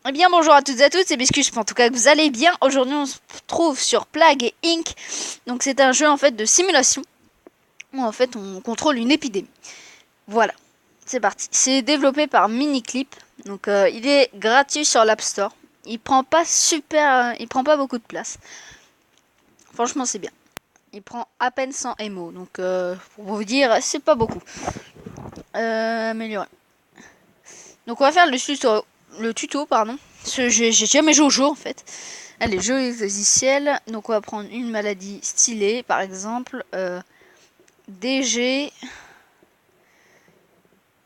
Eh bien bonjour à toutes et à tous, c'est Biscuit, j'espère en tout cas que vous allez bien. Aujourd'hui on se trouve sur Plague Inc. Donc c'est un jeu en fait de simulation où en fait on contrôle une épidémie. Voilà, c'est parti. C'est développé par Miniclip, donc il est gratuit sur l'App Store. Il prend pas beaucoup de place. Franchement c'est bien. Il prend à peine 100 MO, donc pour vous dire c'est pas beaucoup. Amélioré. Donc on va faire le tuto pardon. J'ai jamais joué au jeu en fait. Allez, jeu logiciel. Donc on va prendre une maladie stylée, par exemple DG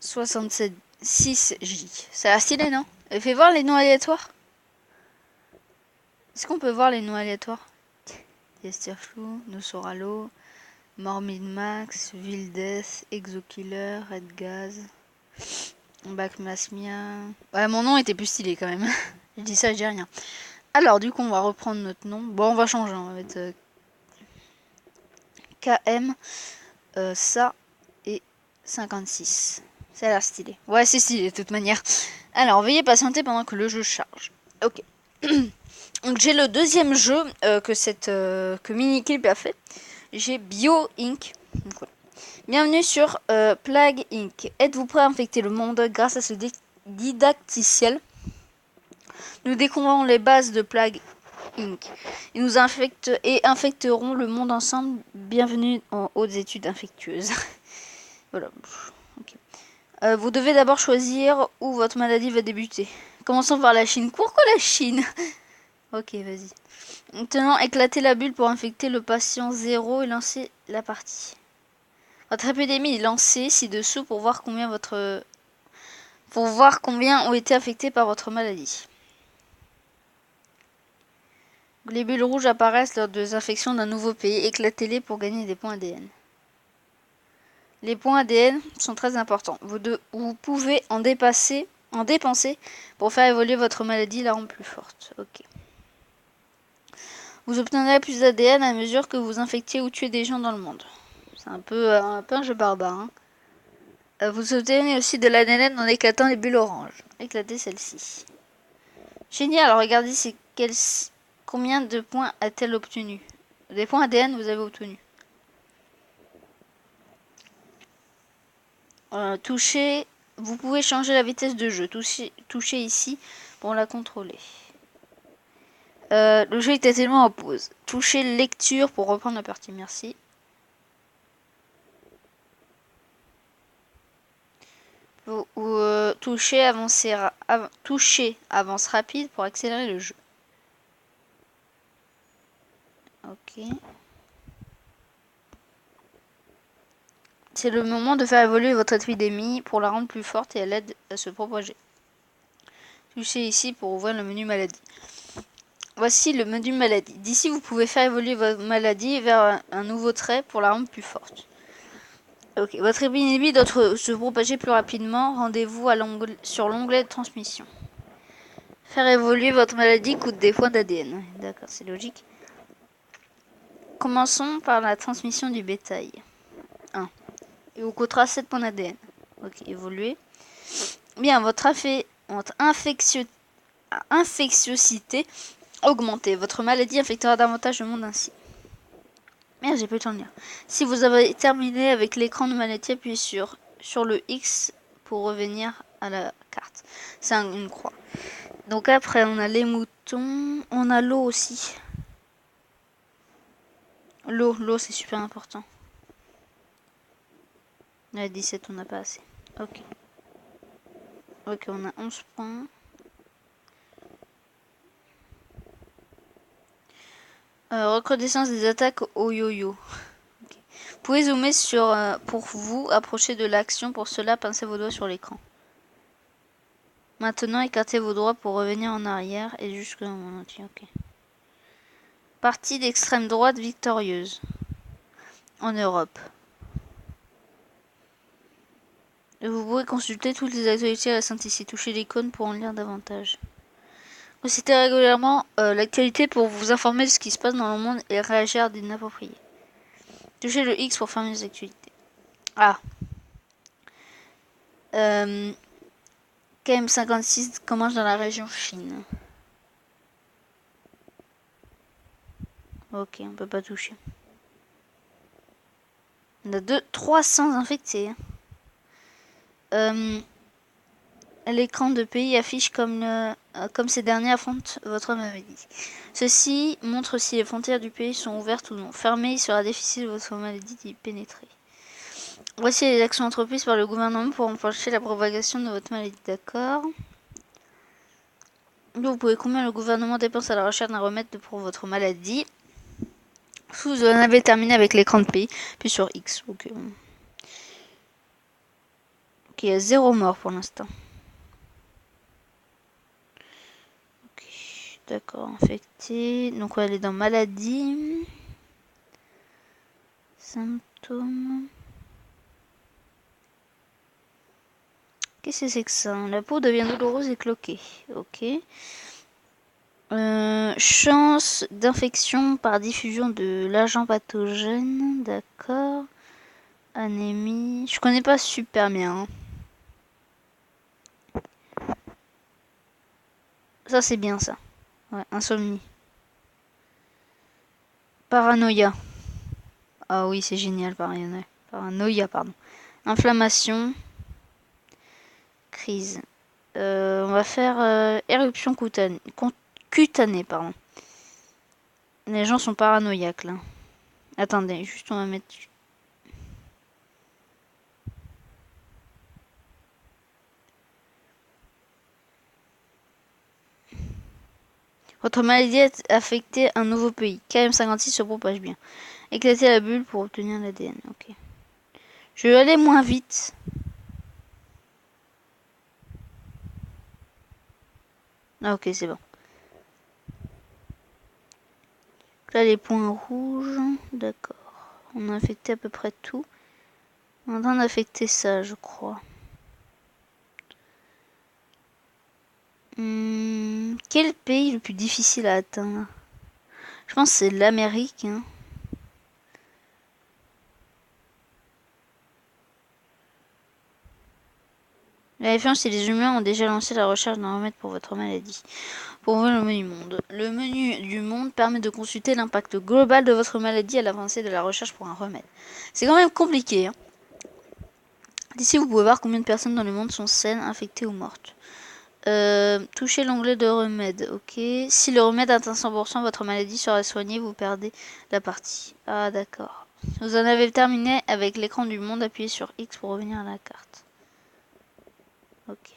676J. Ça a l'air stylé, non? Fais voir les noms aléatoires. Est-ce qu'on peut voir les noms aléatoires? Testerflou, Nosoralo, Morbid Max, Vildeth, Exokiller, Red Gaz, Bacmasmia. Ouais, mon nom était plus stylé quand même. Je dis ça, je dis rien. Alors, du coup, on va reprendre notre nom. Bon, on va changer. On va mettre KM, ça et 56. Ça a l'air stylé. Ouais, c'est stylé de toute manière. Alors, veuillez patienter pendant que le jeu charge. Ok. Donc, j'ai le deuxième jeu que Miniclip a fait. J'ai Bio Inc. Donc, voilà. Bienvenue sur Plague Inc. Êtes-vous prêt à infecter le monde grâce à ce didacticiel? Nous découvrons les bases de Plague Inc. Ils nous infecteront le monde ensemble. Bienvenue en hautes études infectieuses. Voilà. Okay. Vous devez d'abord choisir où votre maladie va débuter. Commençons par la Chine. Pourquoi la Chine? Ok, vas-y. Maintenant, éclatez la bulle pour infecter le patient 0 et lancer la partie. Votre épidémie est lancée ci-dessous pour voir combien ont été affectés par votre maladie. Les bulles rouges apparaissent lors des infections d'un nouveau pays. Éclatez-les pour gagner des points ADN. Les points ADN sont très importants. Vous pouvez en dépenser pour faire évoluer votre maladie et la rendre plus forte. Ok. Vous obtiendrez plus d'ADN à mesure que vous infectez ou tuez des gens dans le monde. C'est un peu un jeu barbare. Hein. Vous obtenez aussi de l'ADN en éclatant les bulles oranges. Éclatez celle-ci. Génial, regardez combien de points a-t-elle obtenu. Des points ADN vous avez obtenu. Touchez. Vous pouvez changer la vitesse de jeu. Touchez ici pour la contrôler. Le jeu est tellement en pause. Touchez lecture pour reprendre la partie. Merci. Touchez avance rapide pour accélérer le jeu. Ok. C'est le moment de faire évoluer votre épidémie pour la rendre plus forte et à l'aide à se propager. Touchez ici pour ouvrir le menu maladie. Voici le menu maladie. D'ici, vous pouvez faire évoluer votre maladie vers un nouveau trait pour la rendre plus forte. Ok, votre épidémie doit se propager plus rapidement. Rendez-vous sur l'onglet de transmission. Faire évoluer votre maladie coûte des points d'ADN. D'accord, c'est logique. Commençons par la transmission du bétail. 1. Il vous coûtera 7 points d'ADN. Ok, évoluer. Bien, votre infectiosité augmentée. Votre maladie infectera davantage le monde ainsi. Merde, j'ai pas eu le temps de lire. Si vous avez terminé avec l'écran de maladie, appuyez sur le X pour revenir à la carte. C'est une croix. Donc après, on a les moutons. On a l'eau aussi. L'eau, c'est super important. Ouais, 17, on n'a pas assez. Ok. Ok, on a 11 points. Recrudescence des attaques au yo-yo. Okay. Vous pouvez zoomer pour vous approcher de l'action. Pour cela, pincez vos doigts sur l'écran. Maintenant, écartez vos doigts pour revenir en arrière et jusque dans mon entier. Ok. Partie d'extrême droite victorieuse. En Europe. Vous pouvez consulter toutes les actualités récentes ici. Touchez l'icône pour en lire davantage. Consultez régulièrement l'actualité pour vous informer de ce qui se passe dans le monde et réagir d'inapproprié. Touchez le X pour fermer les actualités. Ah. KM56 commence dans la région Chine. Ok, on peut pas toucher. On a 300 infectés. L'écran de pays affiche comme ces derniers affrontent votre maladie. Ceci montre si les frontières du pays sont ouvertes ou non. Fermées, il sera difficile votre maladie d'y pénétrer. Voici les actions entreprises par le gouvernement pour empêcher la propagation de votre maladie. D'accord. Vous pouvez combien le gouvernement dépense à la recherche d'un remède pour votre maladie. Vous en avez terminé avec l'écran de pays, puis sur X. Ok, il y a 0 mort pour l'instant. Ok, d'accord, infecté. Donc on va aller dans maladie. Symptômes. Qu'est-ce que c'est que ça? La peau devient douloureuse et cloquée. Ok. Chance d'infection par diffusion de l'agent pathogène. D'accord. Anémie. Je connais pas super bien. Ça c'est bien ça. Ouais, insomnie. Paranoïa. Ah oui, c'est génial, paranoïa. Paranoïa, pardon. Inflammation. Crise. On va faire éruption cutanée, pardon. Les gens sont paranoïaques là. Attendez, juste on va mettre... Votre maladie a affecté un nouveau pays. KM56 se propage bien. Éclatez la bulle pour obtenir l'ADN. Ok. Je vais aller moins vite. Ah ok, c'est bon. Là, les points rouges. D'accord. On a infecté à peu près tout. On est en train d'affecter ça, je crois. Quel pays le plus difficile à atteindre? Je pense que c'est l'Amérique. Hein. La différence, c'est que les humains ont déjà lancé la recherche d'un remède pour votre maladie. Pour ouvrir le menu monde. Le menu du monde permet de consulter l'impact global de votre maladie à l'avancée de la recherche pour un remède. C'est quand même compliqué. Hein. D'ici, vous pouvez voir combien de personnes dans le monde sont saines, infectées ou mortes. Touchez l'onglet de remède, ok. Si le remède atteint 100%, votre maladie sera soignée, vous perdez la partie. Ah d'accord. Vous en avez terminé avec l'écran du monde, appuyez sur X pour revenir à la carte. Ok.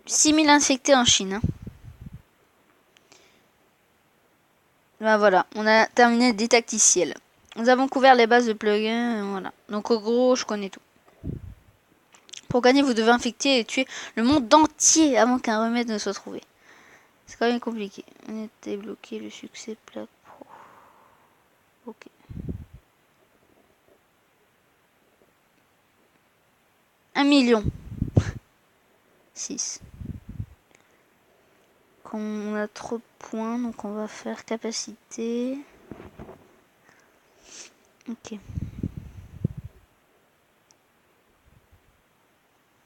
6000 infectés en Chine. Hein. Ben voilà, on a terminé le didacticiel. Nous avons couvert les bases de plugins, voilà. Donc au gros, je connais tout. Pour gagner, vous devez infecter et tuer le monde entier avant qu'un remède ne soit trouvé. C'est quand même compliqué. On était bloqué, le succès plaque pro. Ok. Un million. 6. On a trop de points, donc on va faire capacité. Ok.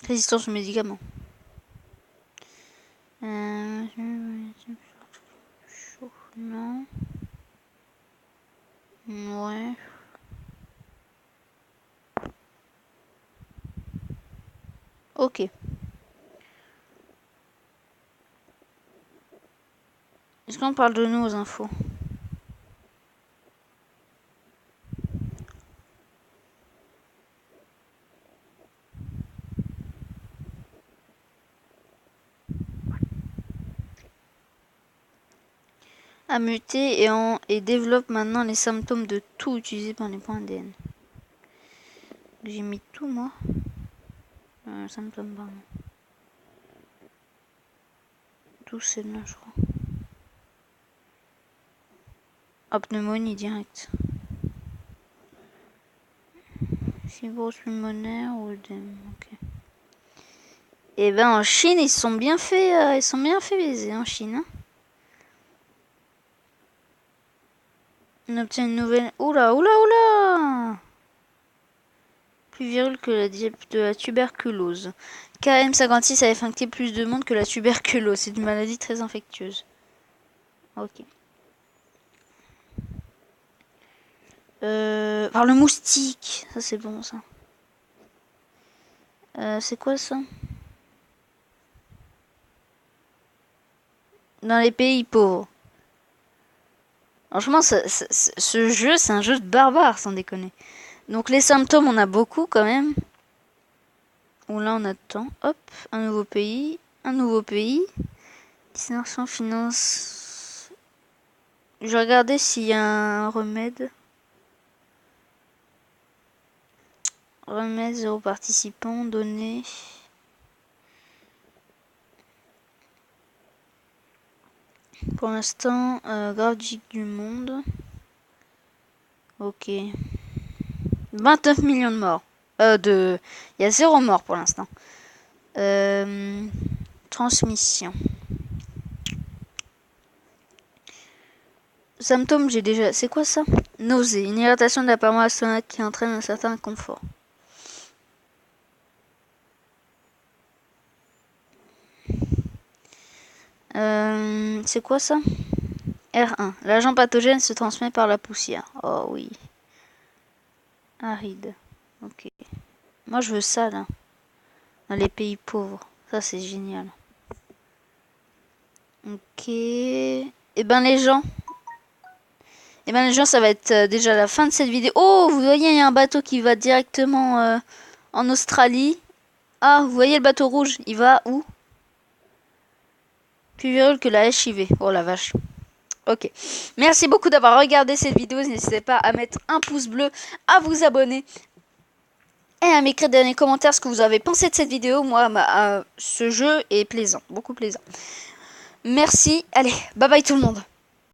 Résistance aux médicaments. Non. Ouais. Ok. Est-ce qu'on parle de nous aux infos? A muté et développe maintenant les symptômes de tout utilisé par les points ADN. J'ai mis tout moi. Symptômes pardon. Tout c'est là je crois. Ah, pneumonie direct. Fibrose pulmonaire ou œdème. Ok. Et ben en Chine ils sont bien fait baiser en Chine. Hein. On obtient une nouvelle. Oula, oula, oula! plus virulent que de la tuberculose. KM56 a infecté plus de monde que la tuberculose. C'est une maladie très infectieuse. Ok. Par le moustique. Ça, c'est bon, ça. C'est quoi, ça? Dans les pays pauvres. Franchement, ce jeu, c'est un jeu de barbare, sans déconner. Donc, les symptômes, on a beaucoup, quand même. Où là, on attend. Hop, un nouveau pays. Un nouveau pays. Destination finance. Je vais regarder s'il y a un remède. Remède 0 participant, données. Pour l'instant, grave du monde. Ok. 29 millions de morts. Il y a 0 mort pour l'instant. Transmission. Symptômes, j'ai déjà... C'est quoi ça? Nausée. Une irritation de la paroi stomach qui entraîne un certain inconfort. C'est quoi ça? R1. L'agent pathogène se transmet par la poussière. Oh oui. Aride. Ok. Moi je veux ça là. Dans les pays pauvres. Ça c'est génial. Ok. Et ben les gens. Et ben les gens, ça va être déjà la fin de cette vidéo. Oh, vous voyez, il y a un bateau qui va directement en Australie. Ah, vous voyez le bateau rouge. Il va où? Plus virulent que la HIV. Oh la vache. Ok. Merci beaucoup d'avoir regardé cette vidéo. N'hésitez pas à mettre un pouce bleu, à vous abonner et à m'écrire dans les commentaires ce que vous avez pensé de cette vidéo. Moi, ce jeu est plaisant. Beaucoup plaisant. Merci. Allez, bye bye tout le monde.